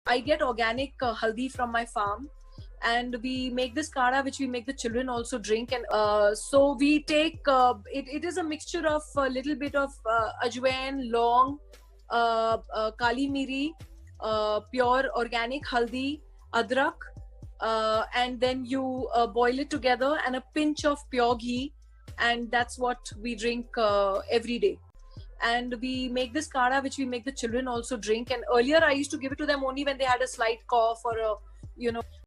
I get organic haldi from my farm, and we make this kada, which we make the children also drink. And so we take it is a mixture of a little bit of ajwain, long, kali miri, pure organic haldi, adrak, and then you boil it together, and a pinch of pure ghee, and that's what we drink every day. And we make this kada, which we make the children also drink. And earlier I used to give it to them only when they had a slight cough or a,